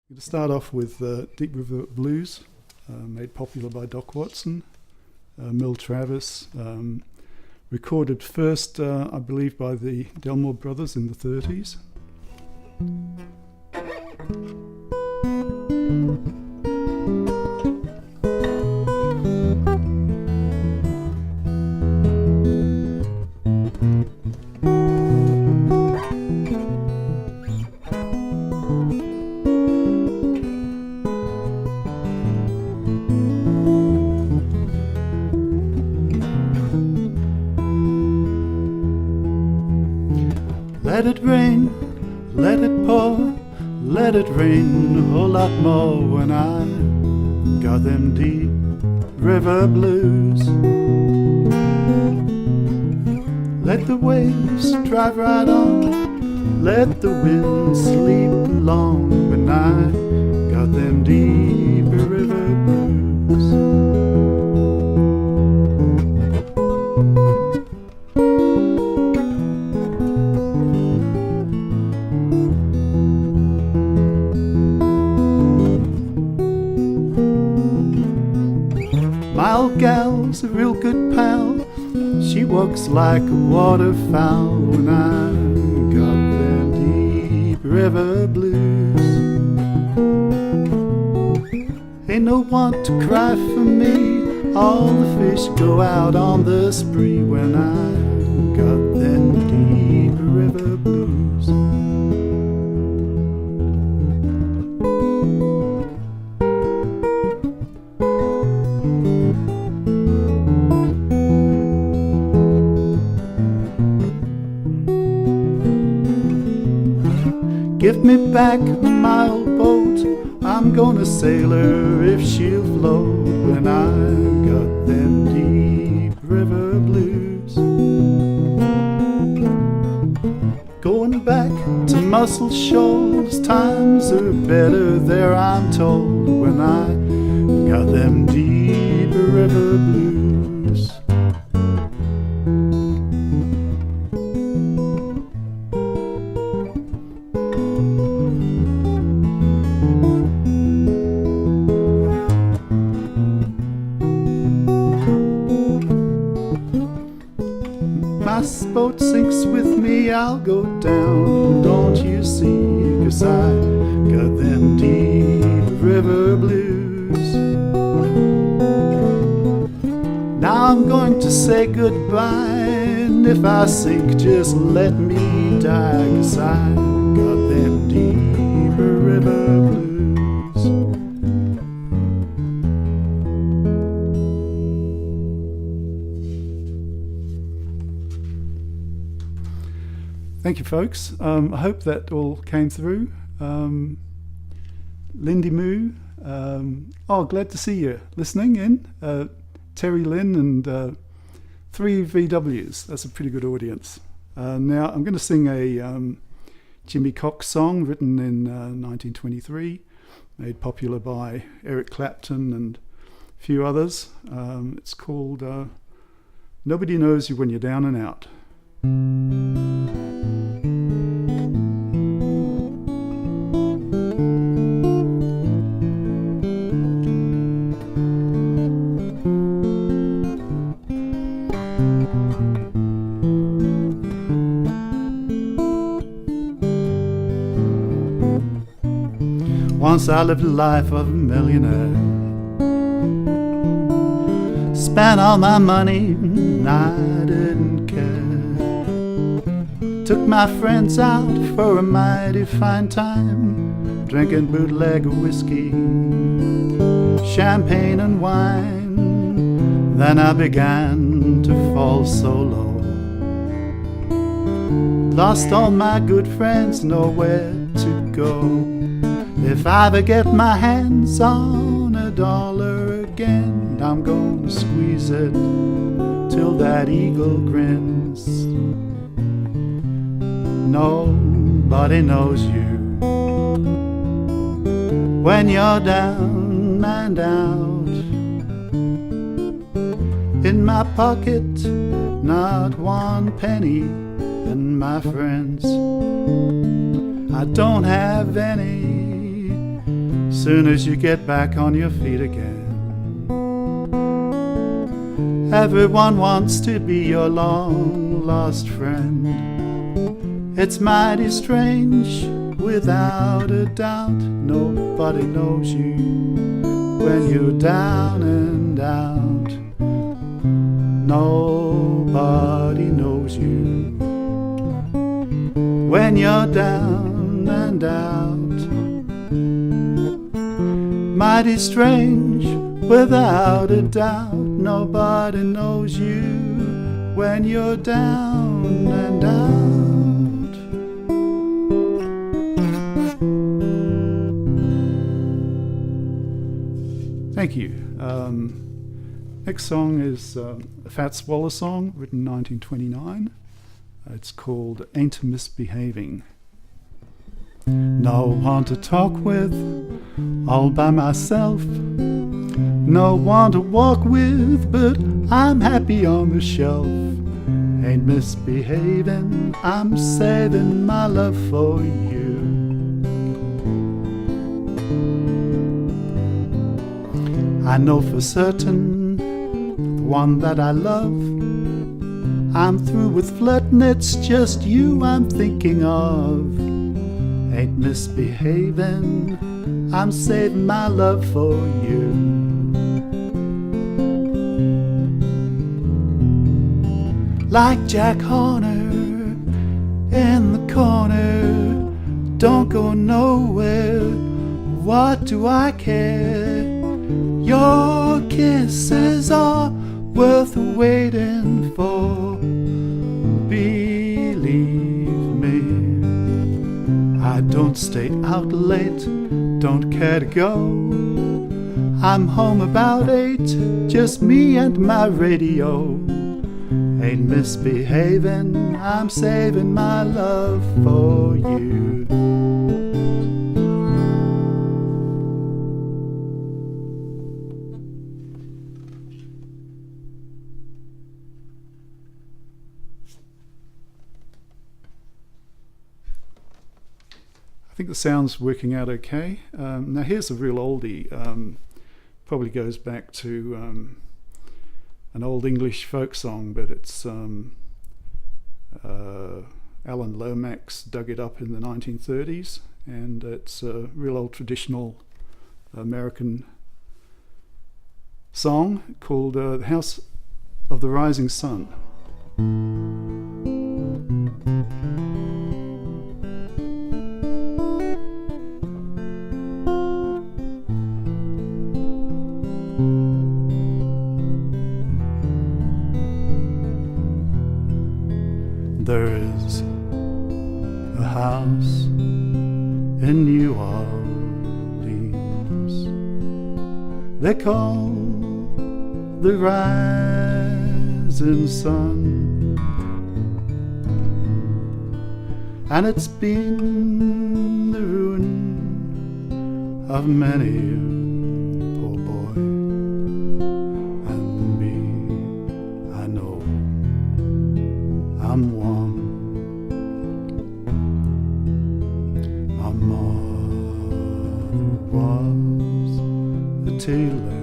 I'm going to start off with Deep River Blues, made popular by Doc Watson, Mel Travis, recorded first, I believe, by the Delmore Brothers in the 30s. Let it rain, let it pour, let it rain a whole lot more when I got them deep river blues. Let the waves drive right on, let the wind sleep along when I got them deep river blues. My old gal's a real good pal. She walks like a waterfowl when I got them deep river blues. Ain't no one to cry for me. All the fish go out on the spree when I got them deep river blues. Give me back my old boat, I'm gonna sail her if she'll float when I got them deep river blues. Going back to Muscle Shoals, times are better there I'm told when I got them deep river blues. My boat sinks with me, I'll go down, don't you see? 'Cause I got them deep river blues. Now I'm going to say goodbye, and if I sink, just let me die. 'Cause I got them deep river blues. Thank you, folks. I hope that all came through. Lindy Moo, glad to see you listening in. Terry Lynn and 3 VWs. That's a pretty good audience. Now, I'm going to sing a Jimmy Cox song written in 1923, made popular by Eric Clapton and a few others. It's called Nobody Knows You When You're Down and Out. Once I lived the life of a millionaire, spent all my money and I didn't care. Took my friends out for a mighty fine time, drinking bootleg whiskey, champagne and wine. Then I began to fall so low, lost all my good friends, nowhere to go. If I ever get my hands on $1 again, I'm gonna squeeze it till that eagle grins. Nobody knows you when you're down and out. In my pocket, not one penny, and my friends, I don't have any. soon as you get back on your feet again. Everyone wants to be your long-lost friend. It's mighty strange, without a doubt. Nobody knows you when you're down and out. Nobody knows you when you're down and out. Mighty strange, without a doubt. Nobody knows you when you're down and out. Thank you. Next song is a Fats Waller song written in 1929. It's called Aint Misbehavin. No one to talk with, all by myself. No one to walk with, but I'm happy on the shelf. Ain't misbehaving, I'm saving my love for you. I know for certain the one that I love. I'm through with flirting, it's just you I'm thinking of. Ain't misbehaving, I'm saving my love for you. Like Jack Horner in the corner, don't go nowhere, what do I care? Your kisses are worth waiting for, believe me. I don't stay out late, don't care to go. I'm home about 8, just me and my radio. Ain't misbehaving, I'm saving my love for you. I think the sound's working out okay. Now here's a real oldie. Probably goes back to an old English folk song, but it's Alan Lomax dug it up in the 1930s, and it's a real old traditional American song called The House of the Rising Sun. There is a house in New Orleans they call the Rising Sun, and it's been the ruin of many a poor boy and me. I know I'm one. My mother was a tailor.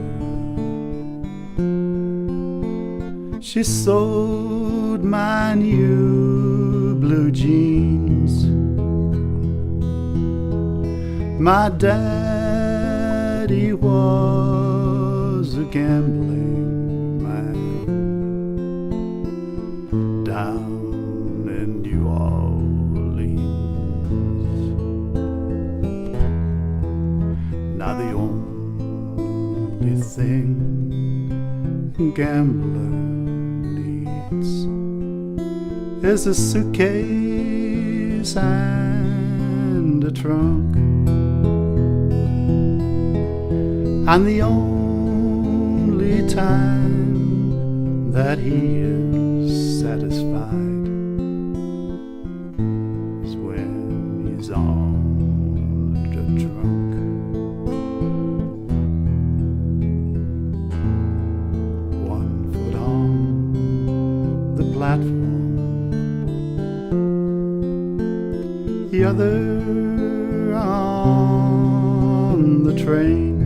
She sewed my new blue jeans. My daddy was a gambling man down in New Orleans. Now the only thing a gambler needs is a suitcase and a trunk, and the only time that he is satisfied is when he's on the trunk. One foot on the platform, the other on the train.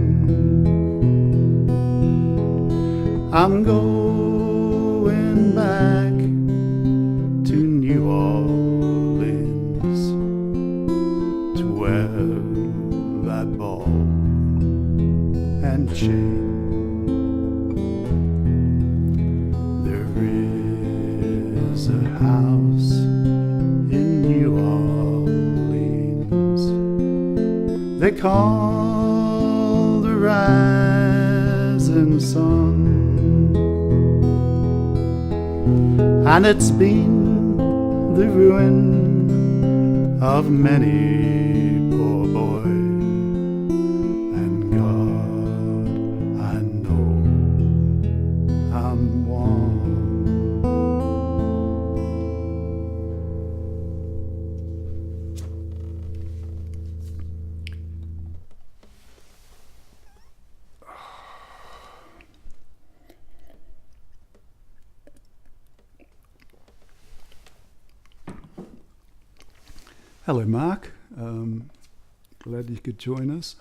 I'm going back to New Orleans, to wear that ball and chain. There is a house in New Orleans they call the rising sun, and it's been the ruin of many poor boy. And God, I know I'm one. Hello, Mark. Glad you could join us.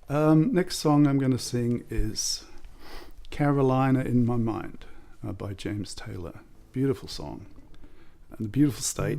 Next song I'm going to sing is Carolina in My Mind by James Taylor. Beautiful song and a beautiful state.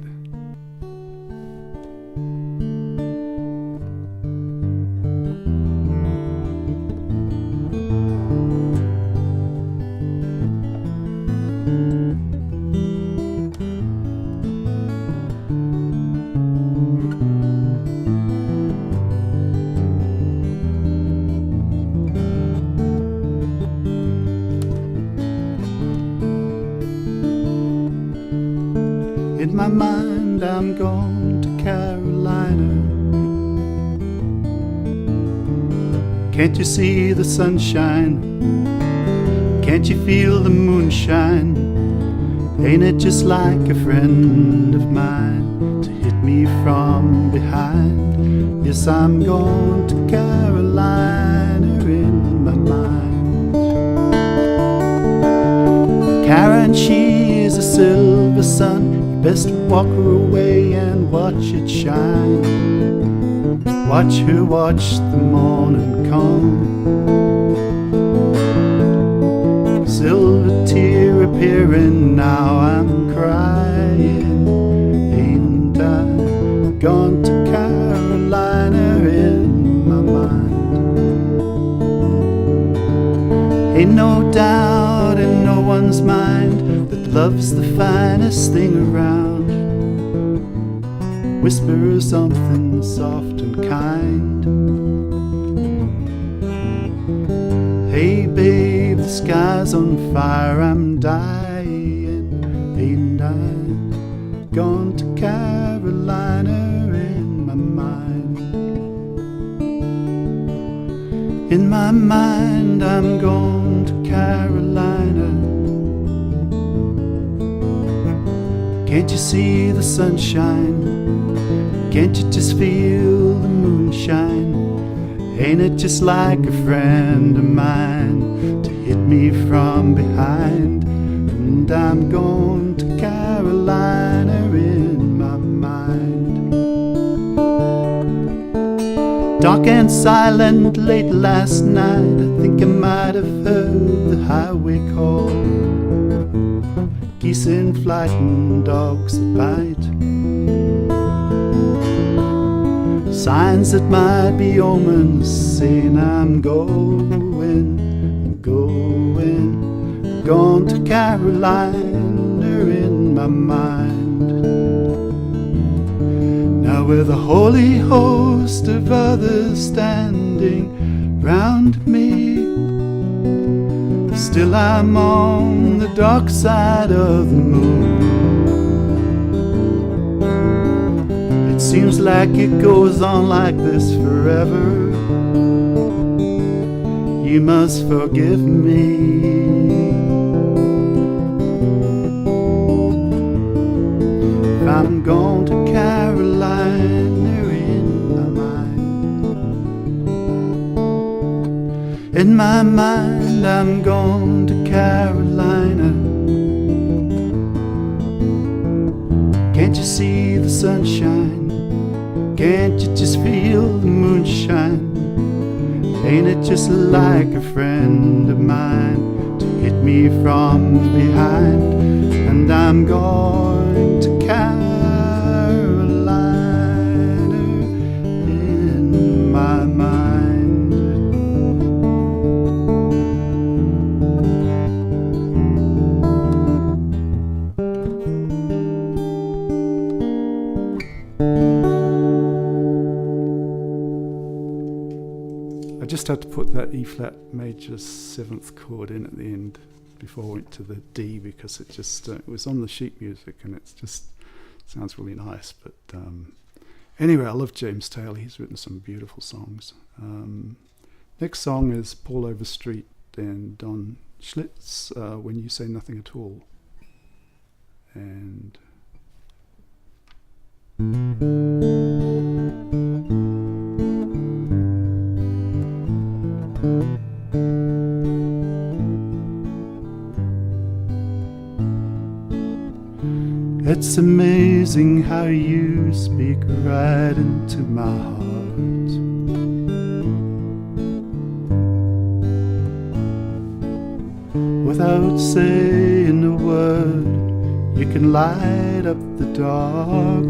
In my mind I'm going to Carolina. Can't you see the sunshine? Can't you feel the moonshine? Ain't it just like a friend of mine to hit me from behind? Yes, I'm going to Carolina in my mind. Karen, she is a silver sun. Best walk her away and watch it shine. Watch her watch the morning come. Silver tear appearing, now I'm crying. Ain't I gone to Carolina in my mind? Ain't no doubt in no one's mind that love's the finest thing around. Whisper something soft and kind. Hey babe, the sky's on fire, I'm dying. Ain't I gone to Carolina in my mind? In my mind I'm going to Carolina. Can't you see the sunshine? Can't you just feel the moonshine? Ain't it just like a friend of mine to hit me from behind? And I'm going to Carolina in my mind. Dark and silent late last night, I think I might have heard the highway call. Geese in flight and dogs that bite. Signs that might be omens saying I'm going, gone to Carolina in my mind. Now with a holy host of others standing round me, still I'm on the dark side of the moon. It seems like it goes on like this forever. You must forgive me if I'm going to Carolina in my mind. In my mind I'm going to Carolina. Can't you see the sunshine? Can't you just feel the moonshine? Ain't it just like a friend of mine to hit me from behind? And I'm going to Carolina in my mind. I just had to put that E flat major 7th chord in at the end before I went to the D, because it just it was on the sheet music and it just sounds really nice. But anyway, I love James Taylor. He's written some beautiful songs. Next song is Paul Overstreet and Don Schlitz, When You Say Nothing at All. And it's amazing how you speak right into my heart. Without saying a word, you can light up the dark.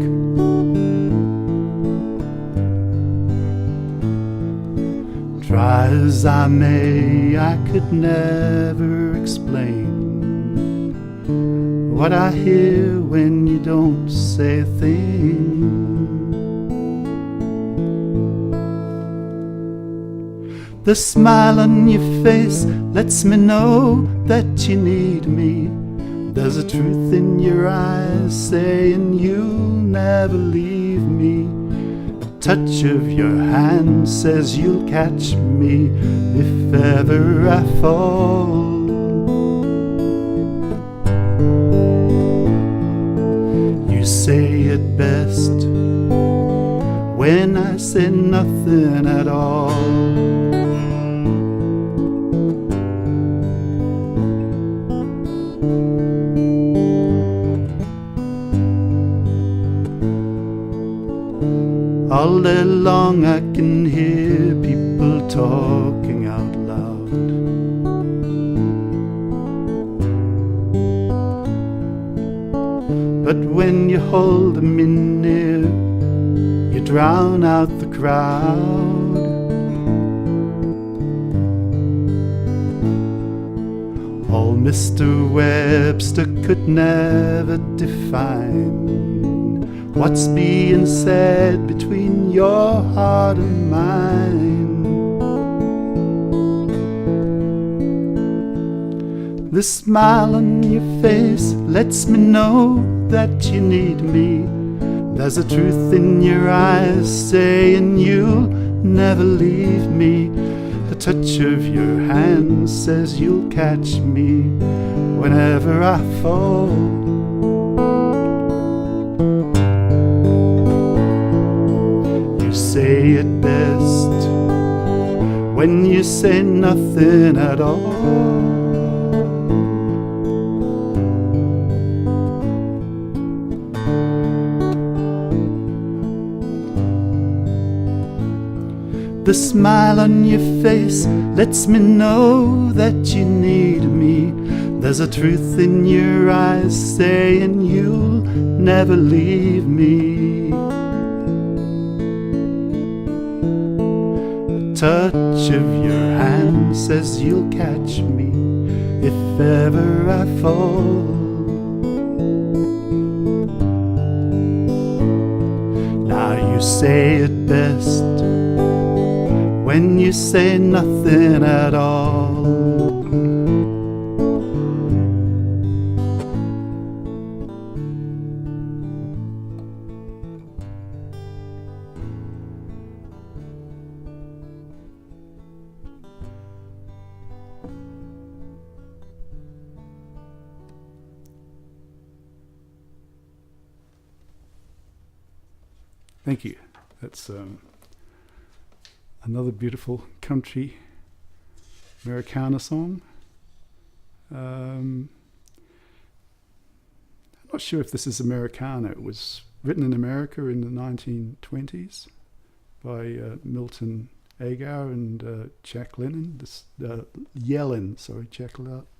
Try as I may, I could never explain what I hear when you don't say a thing. The smile on your face lets me know that you need me. There's a truth in your eyes saying you'll never leave me. The touch of your hand says you'll catch me if ever I fall. You say it best when I say nothing at all. All day long I can hear people talking out loud. But when you hold me near, you drown out the crowd. All Mr. Webster could never define what's being said between your heart and mine. The smile on your face lets me know that you need me. There's a truth in your eyes saying you'll never leave me. The touch of your hand says you'll catch me whenever I fall. Say it best when you say nothing at all. The smile on your face lets me know that you need me. There's a truth in your eyes saying you'll never leave me. Touch of your hand says you'll catch me if ever I fall. Now you say it best when you say nothing at all. Thank you. That's another beautiful country Americana song. I'm not sure if this is Americana. It was written in America in the 1920s by Milton Agar and Jack Yellen. Jack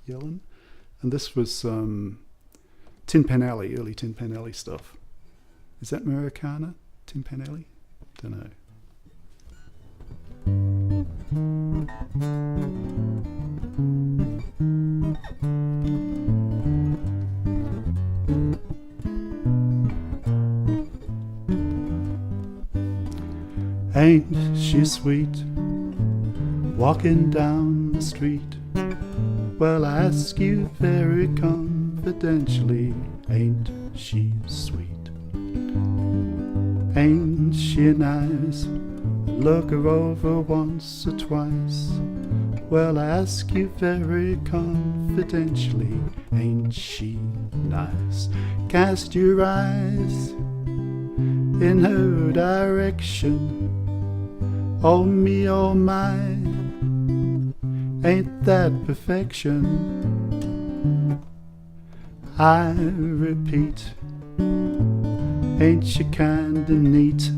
Yellen. And this was Tin Pan Alley, early Tin Pan Alley stuff. Is that Americana? Tin Pan Alley? Don't know. Ain't she sweet, walking down the street? Well, I ask you very confidentially, ain't she sweet? Ain't she nice? Look her over once or twice. Well, I ask you very confidentially, ain't she nice? Cast your eyes in her direction. Oh me, oh my, ain't that perfection? I repeat, ain't she kinda neat?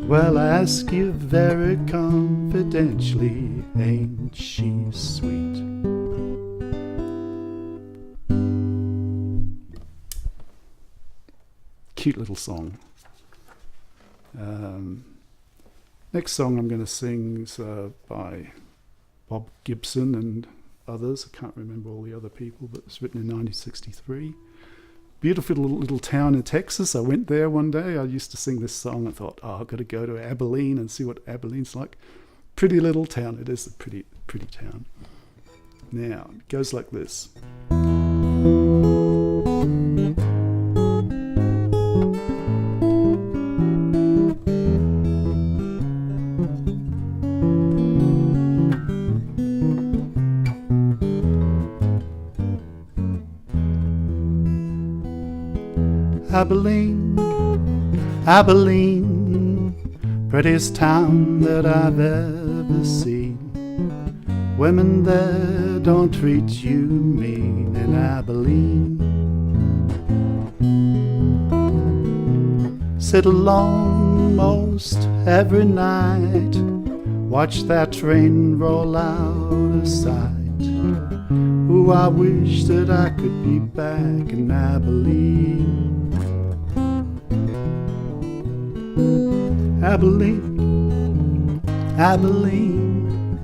Well, I ask you very confidentially, ain't she sweet? Cute little song. Next song I'm going to sing is by Bob Gibson and others. I can't remember all the other people, but it's written in 1963. Beautiful little town in Texas. I went there one day. I used to sing this song. I thought, I've got to go to Abilene and see what Abilene's like. Pretty little town. It is a pretty town. Now, it goes like this. Abilene, Abilene, prettiest town that I've ever seen. Women there don't treat you mean in Abilene. Sit alone most every night, watch that train roll out of sight. Ooh, I wish that I could be back in Abilene. Abilene, Abilene,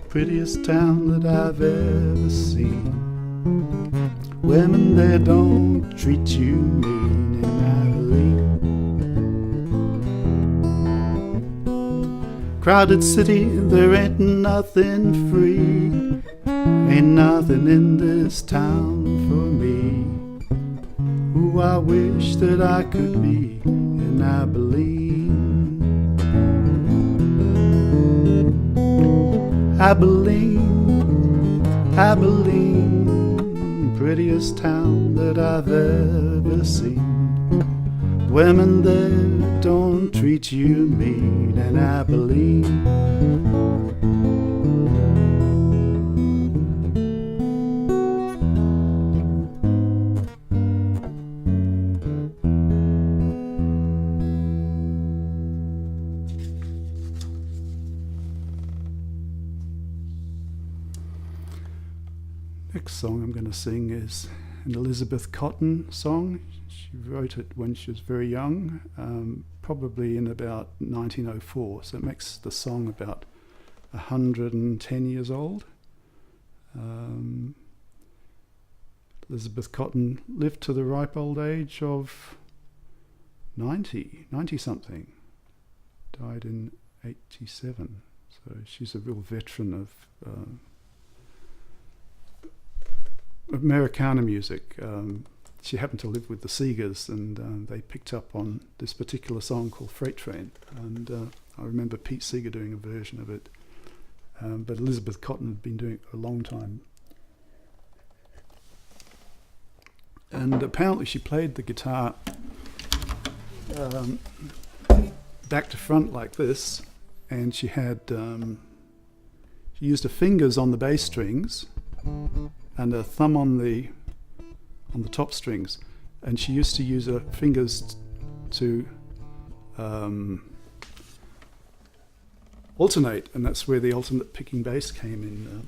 prettiest town that I've ever seen. Women there don't treat you mean in Abilene. Crowded city, there ain't nothing free. Ain't nothing in this town for me. Ooh, I wish that I could be in Abilene. Abilene, Abilene, prettiest town that I've ever seen. Women there don't treat you mean in Abilene. Next song I'm going to sing is an Elizabeth Cotton song. She wrote it when she was very young, probably in about 1904, so it makes the song about 110 years old. Elizabeth Cotton lived to the ripe old age of 90 something, died in 87, so she's a real veteran of Americana music. She happened to live with the Seegers, and they picked up on this particular song called Freight Train, and I remember Pete Seeger doing a version of it, but Elizabeth Cotton had been doing it a long time, and apparently she played the guitar back to front like this, and she had she used her fingers on the bass strings and a thumb on the top strings, and she used to use her fingers to alternate, and that's where the alternate picking bass came in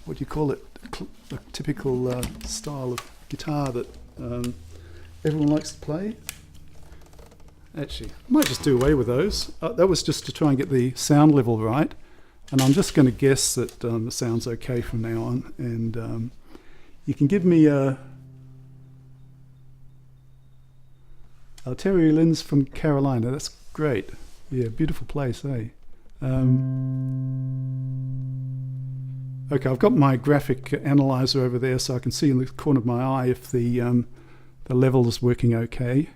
what do you call it? A typical style of guitar that everyone likes to play. Actually, I might just do away with those. That was just to try and get the sound level right, and I'm just going to guess that it sounds okay from now on. And you can give me Terry Lynn's from Carolina. That's great. Yeah, beautiful place, eh? Okay, I've got my graphic analyzer over there, so I can see in the corner of my eye if the level is working okay.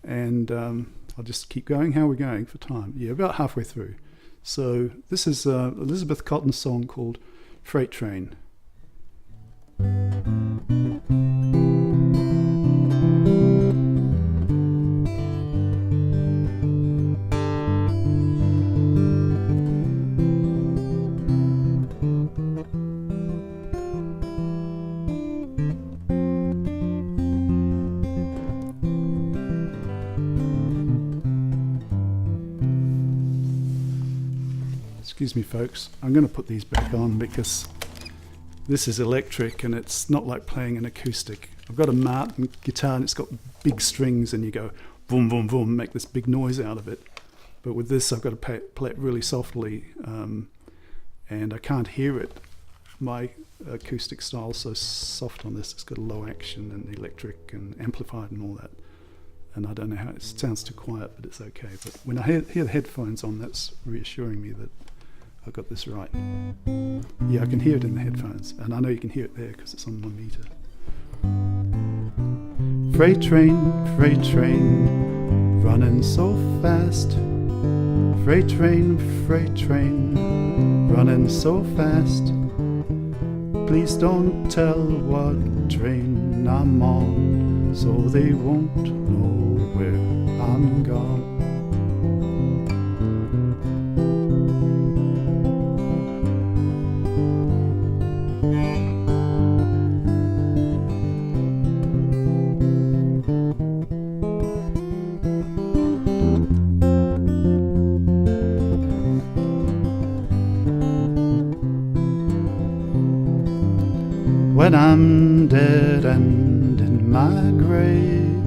And I'll just keep going. How are we going for time? Yeah, about halfway through. So this is Elizabeth Cotton's song called Freight Train. Excuse me, folks. I'm going to put these back on because this is electric and it's not like playing an acoustic. I've got a Martin guitar and it's got big strings and you go boom, boom, boom, make this big noise out of it. But with this, I've got to play it really softly and I can't hear it. My acoustic style's so soft on this. It's got a low action and electric and amplified and all that. And I don't know how it sounds too quiet, but it's okay. But when I hear the headphones on, that's reassuring me that I got this right. Yeah, I can hear it in the headphones, and I know you can hear it there because it's on my meter. Freight train, running so fast. Freight train, running so fast. Please don't tell what train I'm on, so they won't know where I'm gone. When I'm dead and in my grave,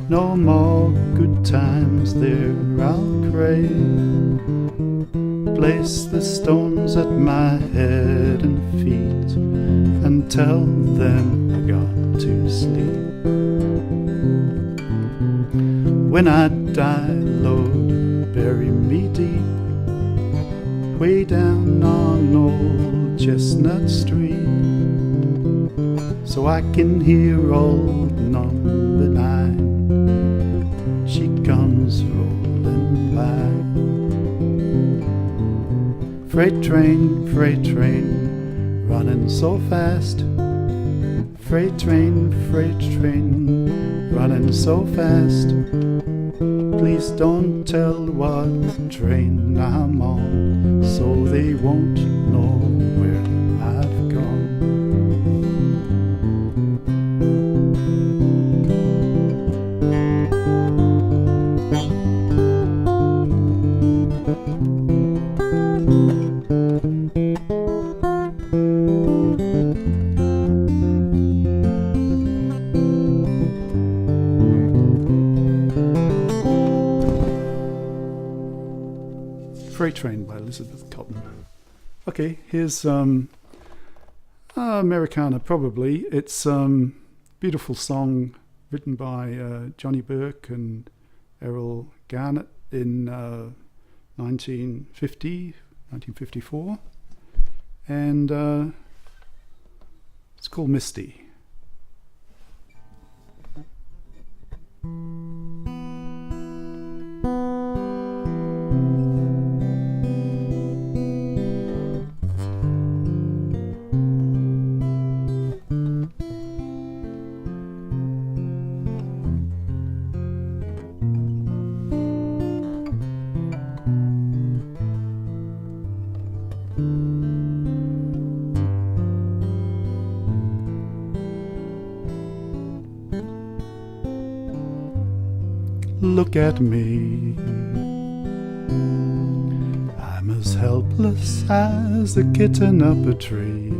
no more good times there I'll crave. Place the stones at my head and feet and tell them I got to sleep. When I die, Lord, bury me deep, way down on old Chestnut Street, so I can hear old number 9. She comes rolling by. Freight train, running so fast. Freight train, running so fast. Please don't tell what train I'm on, so they won't know where I've gone. Freight Train by Elizabeth Cotton. Okay, here's Americana, probably. It's beautiful song written by Johnny Burke and Errol Garnett in 1954. And it's called Misty. look at me. I'm as helpless as a kitten up a tree.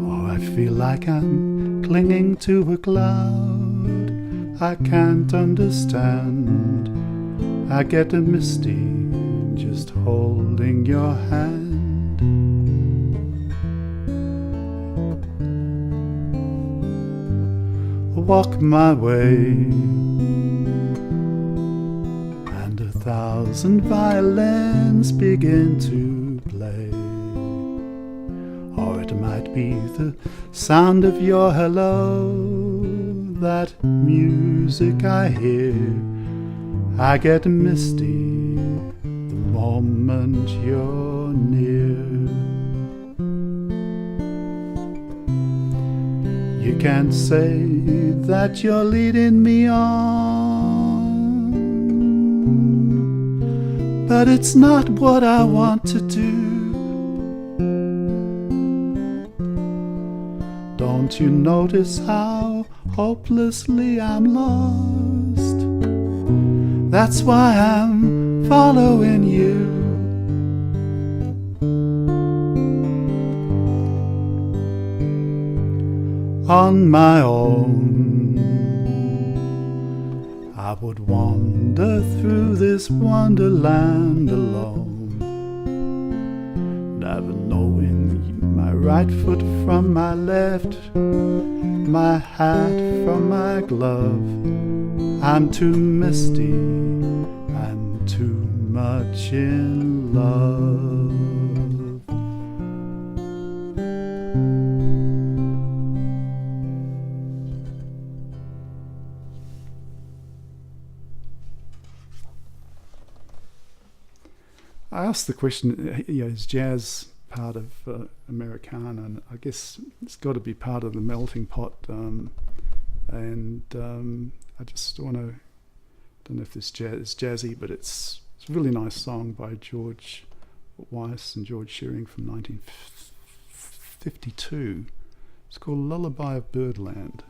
Oh, I feel like I'm clinging to a cloud I can't understand. I get a misty just holding your hand. Walk my way, and 1,000 violins begin to play. Or it might be the sound of your hello, that music I hear. I get misty the moment you're near. You can't say that you're leading me on, but it's not what I want to do. Don't you notice how hopelessly I'm lost? That's why I'm following you. On my own, I would wander through this wonderland alone, never knowing my right foot from my left, my hat from my glove. I'm too misty, I'm too much in love. I asked the question, is jazz part of Americana? And I guess it's got to be part of the melting pot. I just want to, don't know if this jazz is jazzy, but it's a really nice song by George Weiss and George Shearing from 1952. It's called Lullaby of Birdland.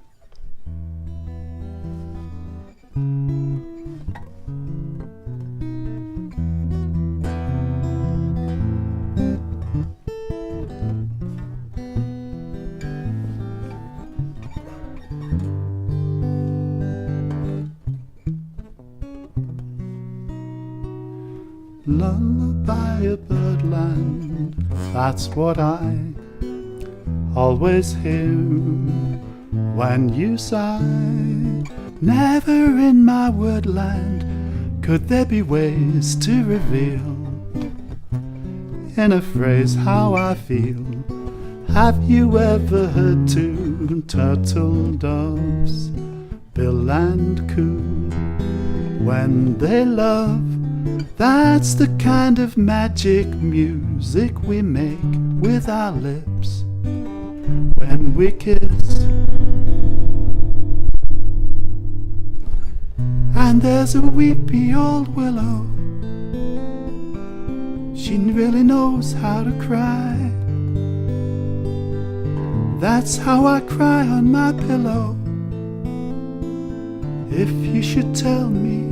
Lullaby of Birdland, that's what I always hear when you sigh. Never in my wordland could there be ways to reveal in a phrase how I feel. Have you ever heard two turtle doves bill and coo when they love? That's the kind of magic music we make with our lips when we kiss. And there's a weepy old willow, she really knows how to cry. That's how I cry on my pillow. If you should tell me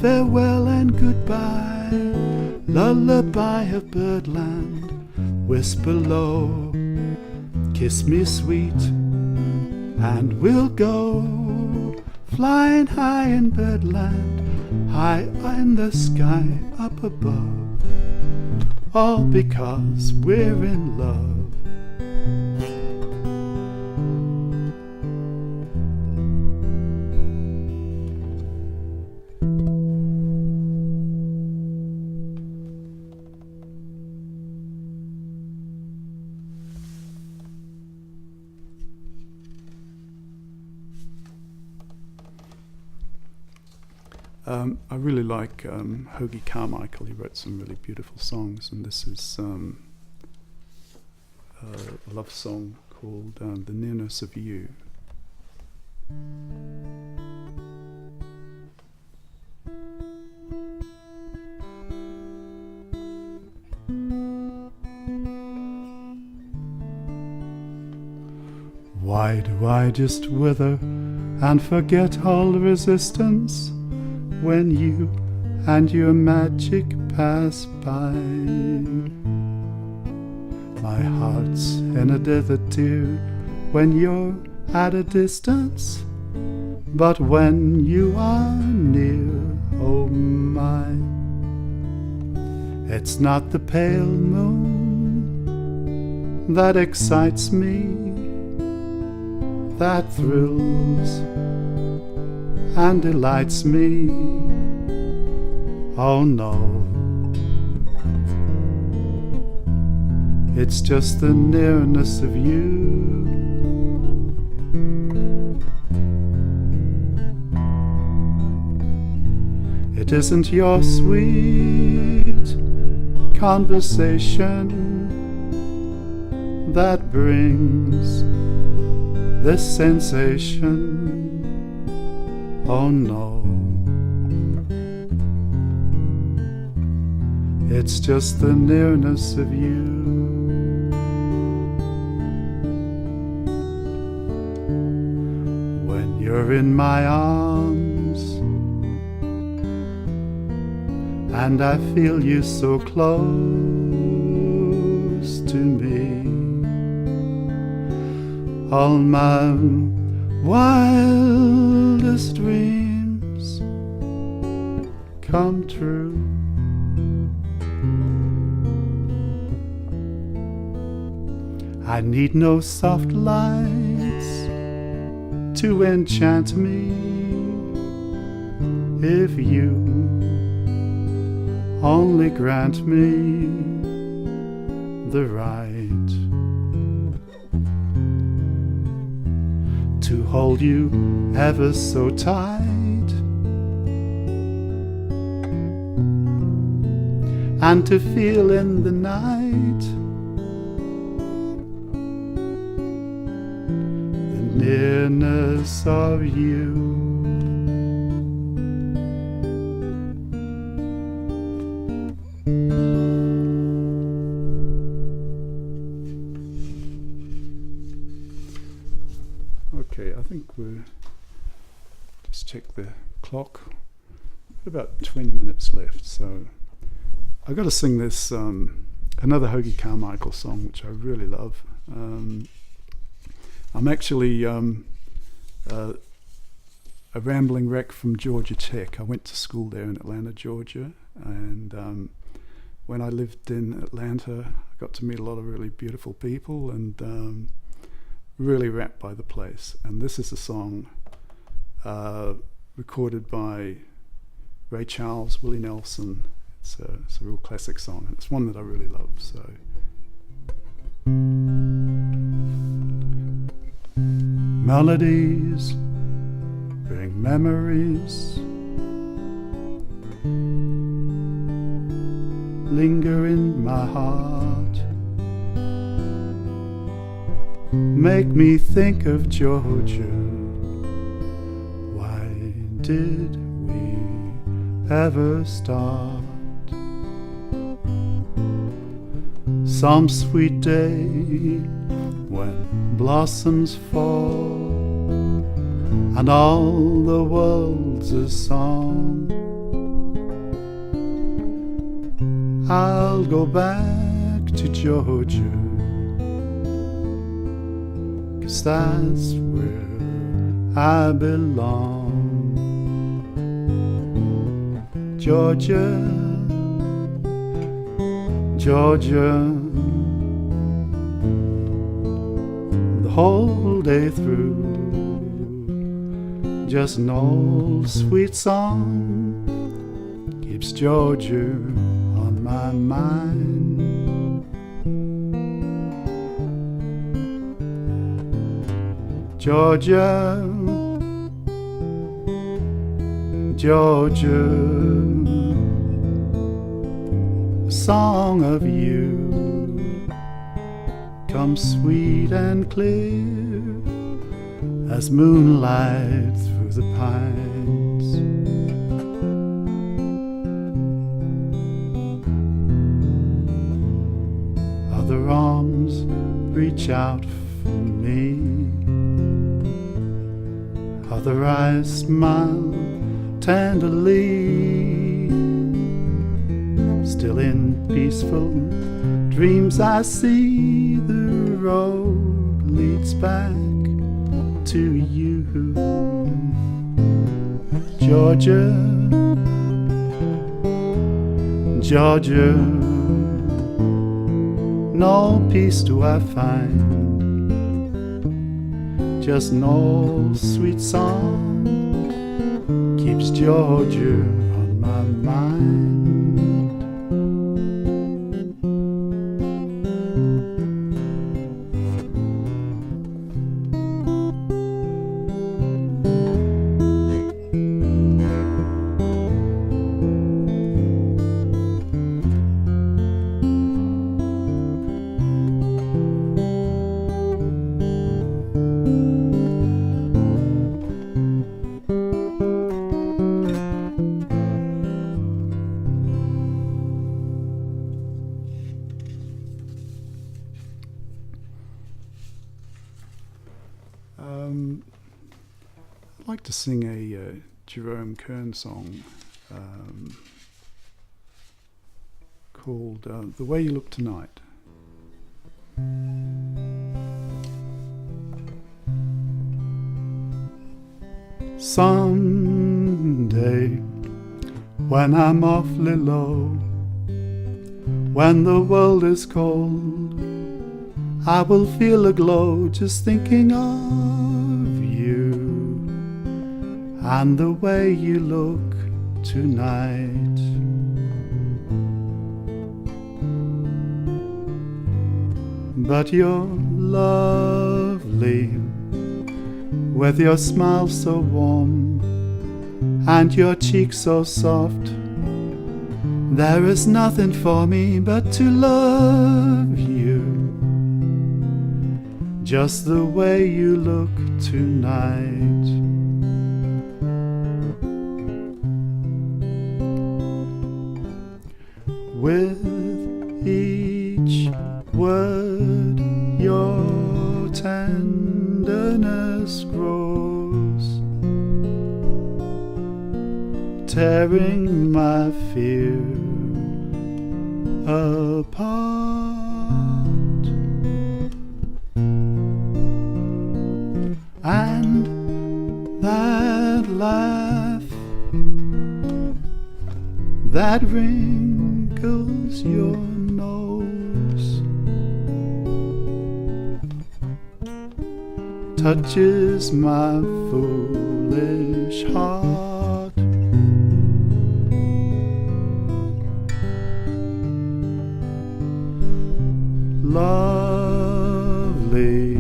farewell and goodbye, lullaby of Birdland, whisper low, kiss me sweet, and we'll go flying high in Birdland, high in the sky up above, all because we're in love. I really like Hoagy Carmichael. He wrote some really beautiful songs, and this is a love song called The Nearness of You. Why do I just wither and forget all resistance when you and your magic pass by. My heart's in a desert, dear, when you're at a distance, but when you are near, oh my, it's not the pale moon that excites me, that thrills and delights me. Oh no, it's just the nearness of you. It isn't your sweet conversation that brings this sensation. Oh no, it's just the nearness of you. When you're in my arms and I feel you so close to me, all my wildest dreams come true. I need no soft lights to enchant me if you only grant me the right to hold you ever so tight and to feel in the night the nearness of you. Okay, I think we're just check the clock. About 20 minutes left, so I've got to sing this another Hoagie Carmichael song, which I really love. I'm actually a rambling wreck from Georgia Tech. I went to school there in Atlanta, Georgia, and when I lived in Atlanta, I got to meet a lot of really beautiful people and really wrapped by the place. And this is a song recorded by Ray Charles, Willie Nelson. It's a real classic song, and it's one that I really love. So melodies bring memories, linger in my heart, make me think of Georgia. Why did we ever start? Some sweet day when blossoms fall and all the world's a song, I'll go back to Georgia, 'cause that's where I belong. Georgia, Georgia, the whole day through, just an old sweet song keeps Georgia on my mind. Georgia, Georgia, a song of you comes sweet and clear as moonlight through the pines. Other arms reach out for me, other eyes smile tenderly. Still in peaceful dreams I see the road leads back to you. Georgia, Georgia, no peace do I find, just an old sweet song keeps Georgia on my mind. I'd like to sing a Jerome Kern song called The Way You Look Tonight. Someday, when I'm awfully low, when the world is cold, I will feel a glow just thinking of you and the way you look tonight. But you're lovely, with your smile so warm and your cheeks so soft. There is nothing for me but to love you, just the way you look tonight. With each word your tenderness grows, tearing my fear apart. And that laugh that wrinkles your nose touches my foolish heart. Lovely,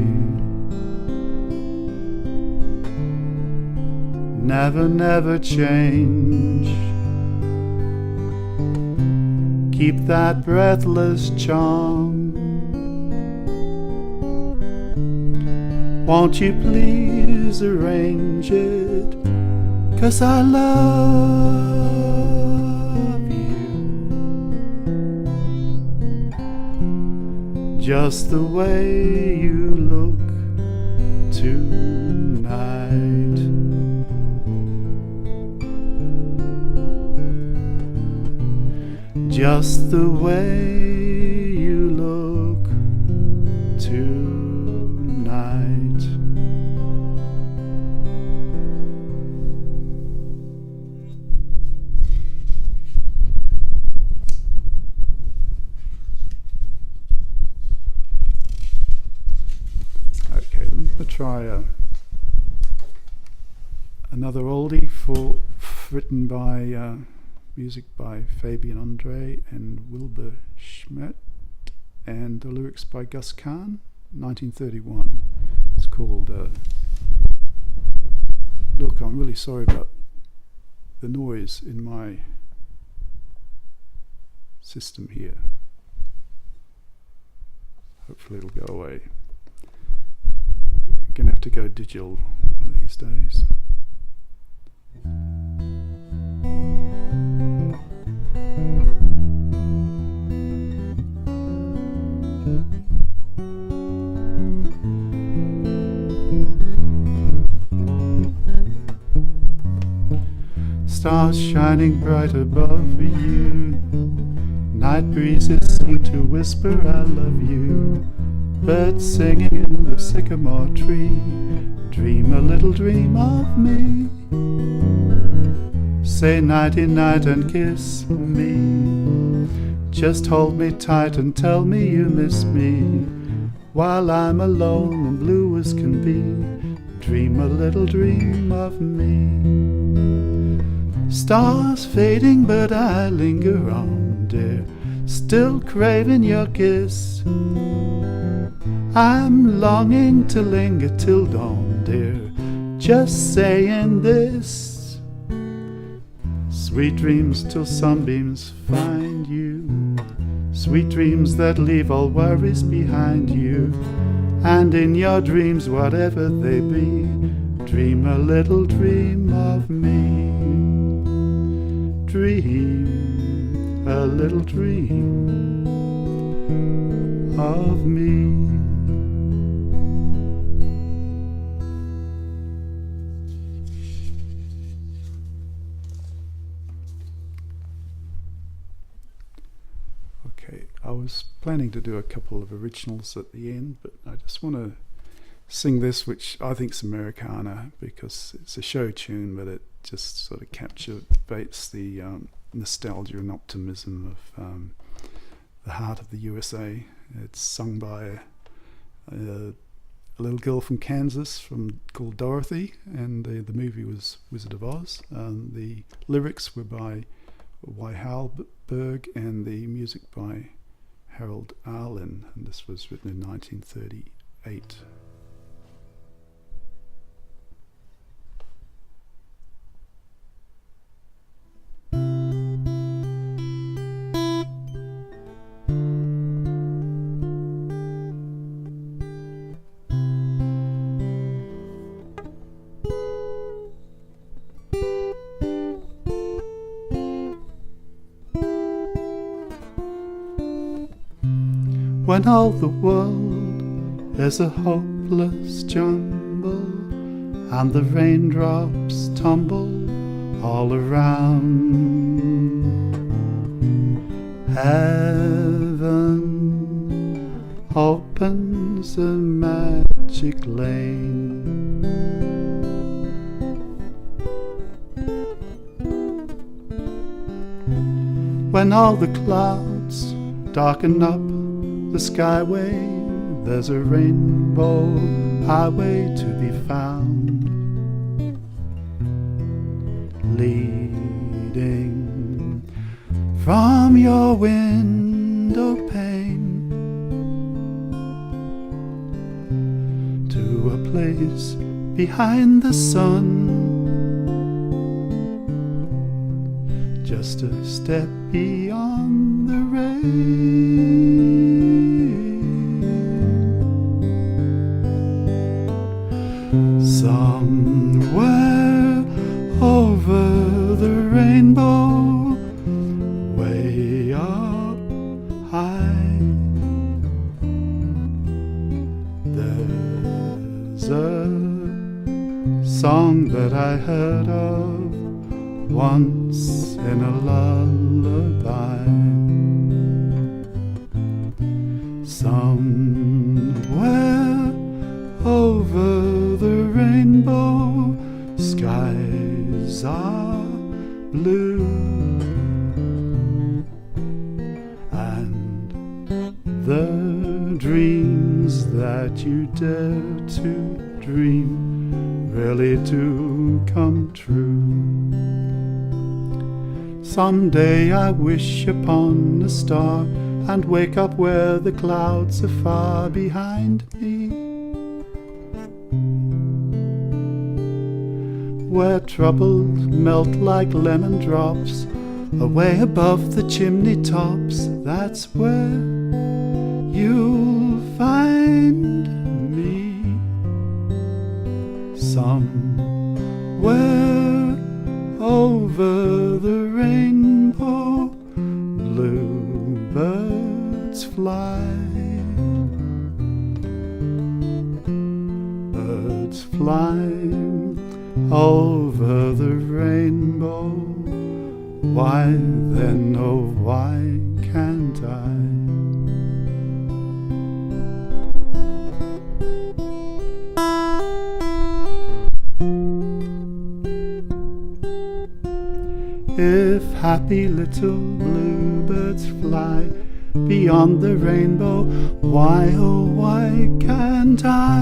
never, never change. Keep that breathless charm. Won't you please arrange it, 'cause I love you, just the way you look tonight. Just the way you look tonight. Okay, let's try another oldie written by music by Fabian Andre and Wilbur Schmidt, and the lyrics by Gus Kahn, 1931. It's called Look, I'm really sorry about the noise in my system here. Hopefully it'll go away. I'm gonna have to go digital one of these days. stars shining bright above you. Night breezes seem to whisper I love you. Birds singing in the sycamore tree. Dream a little dream of me. Say nighty night and kiss me. Just hold me tight and tell me you miss me. While I'm alone and blue as can be, dream a little dream of me. Stars fading but I linger on, dear, still craving your kiss. I'm longing to linger till dawn, dear, just saying this. Sweet dreams till sunbeams find you. Sweet dreams that leave all worries behind you. And in your dreams, whatever they be, dream a little dream of me. Dream a little dream of me. Okay, I was planning to do a couple of originals at the end, but I just want to sing this, which I think is Americana, because it's a show tune, but it just sort of captivates the nostalgia and optimism of the heart of the USA. It's sung by a little girl from Kansas called Dorothy, and the movie was Wizard of Oz. The lyrics were by Y. Halberg and the music by Harold Arlen, and this was written in 1938. When all the world is a hopeless jumble and the raindrops tumble all around, heaven opens a magic lane. When all the clouds darken up the skyway, there's a rainbow highway to be found, leading from your window pane to a place behind the sun, just a step beyond the rain. Somewhere over the rainbow, way up high, there's a song that I heard of once in a lullaby. Somewhere over the rainbow, skies are blue, and the dreams that you dare to dream really do come true. Someday I wish upon a star and wake up where the clouds are far behind me, where troubles melt like lemon drops away above the chimney tops. That's where you'll find me. Somewhere over the rainbow, bluebirds fly, birds flying over the rainbow. Why then, oh why can't I? If happy little bluebirds fly beyond the rainbow, why, oh why can't I?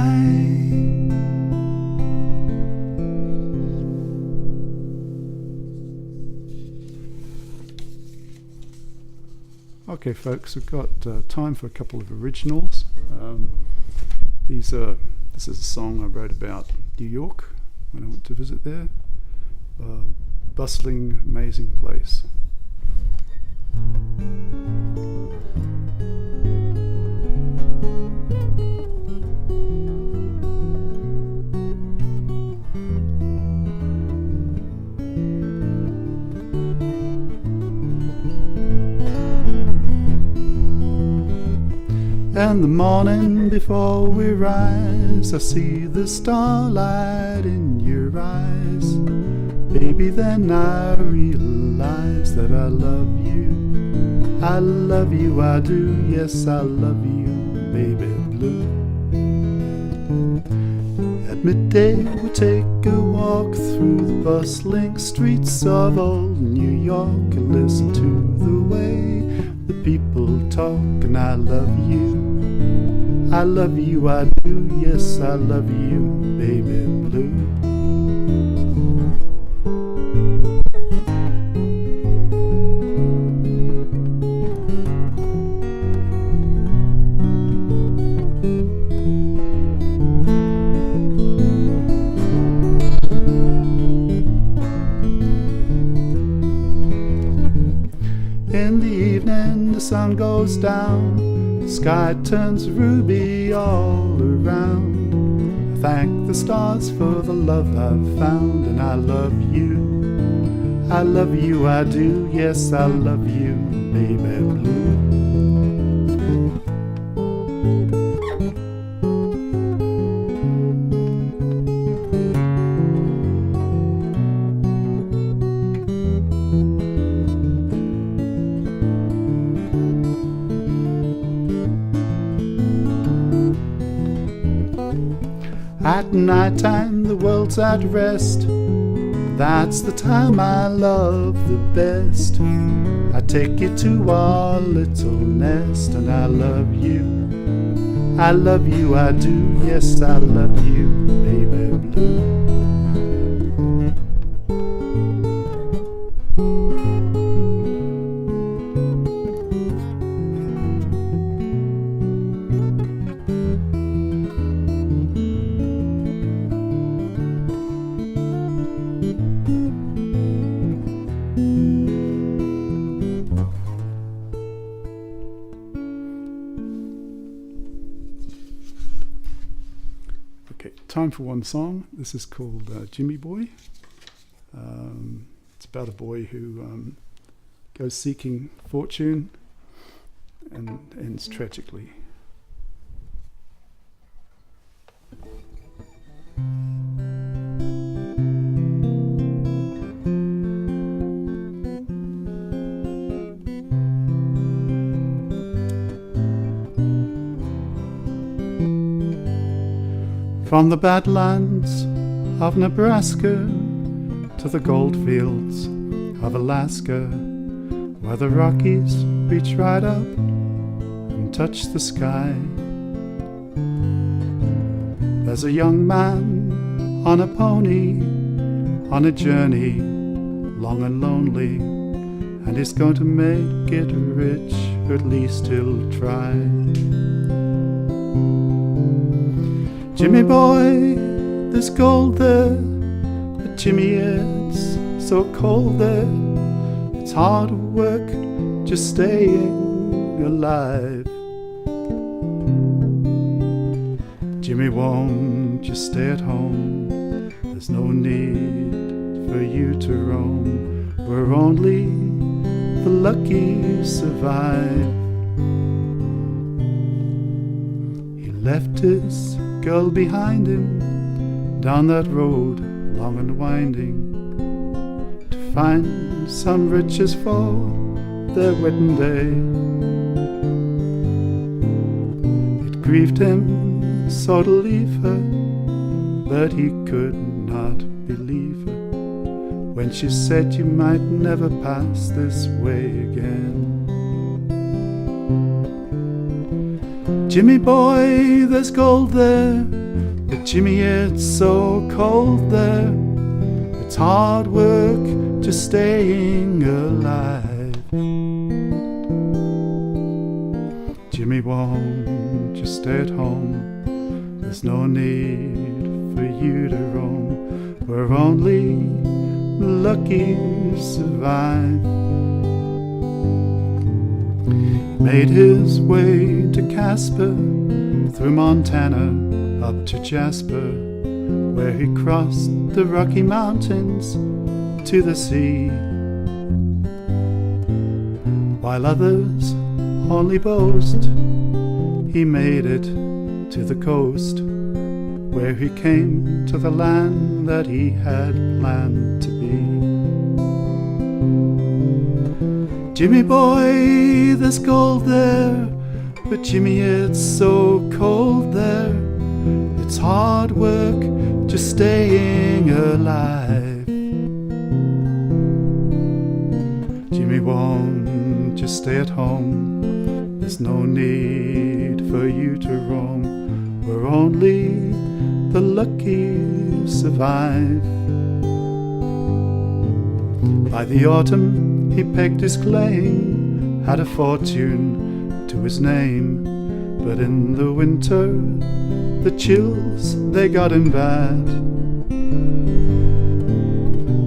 Okay folks, we've got time for a couple of originals. This is a song I wrote about New York when I went to visit there. Bustling, amazing place. And the morning before we rise, I see the starlight in your eyes. Baby, then I realize that I love you. I love you, I do, yes, I love you, baby blue. At midday we take a walk through the bustling streets of old New York and listen to the way the people talk, and I love you. I love you, I do, yes, I love you, baby blue. In the evening the sun goes down, the sky turns ruby all around. I thank the stars for the love I've found, and I love you. I love you, I do, yes, I love you, baby blue. At night time the world's at rest, that's the time I love the best. I take you to our little nest, and I love you. I love you, I do, yes, I love you, baby blue. Time for one song. This is called Jimmy Boy. It's about a boy who goes seeking fortune and ends tragically. From the badlands of Nebraska to the goldfields of Alaska, where the Rockies reach right up and touch the sky, there's a young man on a pony on a journey long and lonely, and he's going to make it rich, or at least he'll try. Jimmy boy, there's gold there, but Jimmy, it's so cold there. It's hard work just staying alive. Jimmy, won't you stay at home? There's no need for you to roam, where only the lucky survive. He left his girl behind him down that road long and winding, to find some riches for their wedding day. It grieved him so to leave her, but he could not believe her when she said, "You might never pass this way again." "Jimmy boy, there's gold there, but Jimmy, it's so cold there. It's hard work just staying alive. Jimmy, won't you stay at home? There's no need for you to roam. We're only lucky survive." He made his way to Casper, through Montana up to Jasper, where he crossed the Rocky Mountains to the sea. While others only boast, he made it to the coast, where he came to the land that he had planned to be. "Jimmy boy, there's gold there, but Jimmy, it's so cold there. It's hard work just staying alive. Jimmy, won't you stay at home? There's no need for you to roam. We're only the lucky survive." By the autumn he pegged his claim, had a fortune to his name, but in the winter the chills, they got him bad.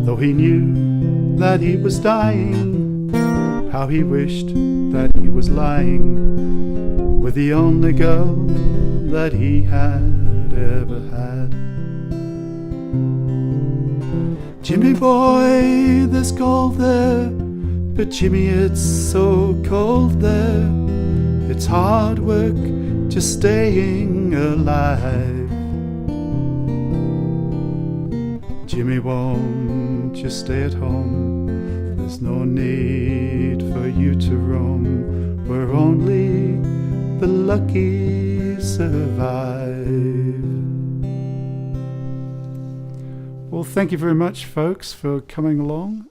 Though he knew that he was dying, how he wished that he was lying with the only girl that he had ever had. "Jimmy boy, there's gold there, but Jimmy, it's so cold there. It's hard work just staying alive. Jimmy, won't you stay at home? There's no need for you to roam. We're only the lucky survive." Well, thank you very much, folks, for coming along.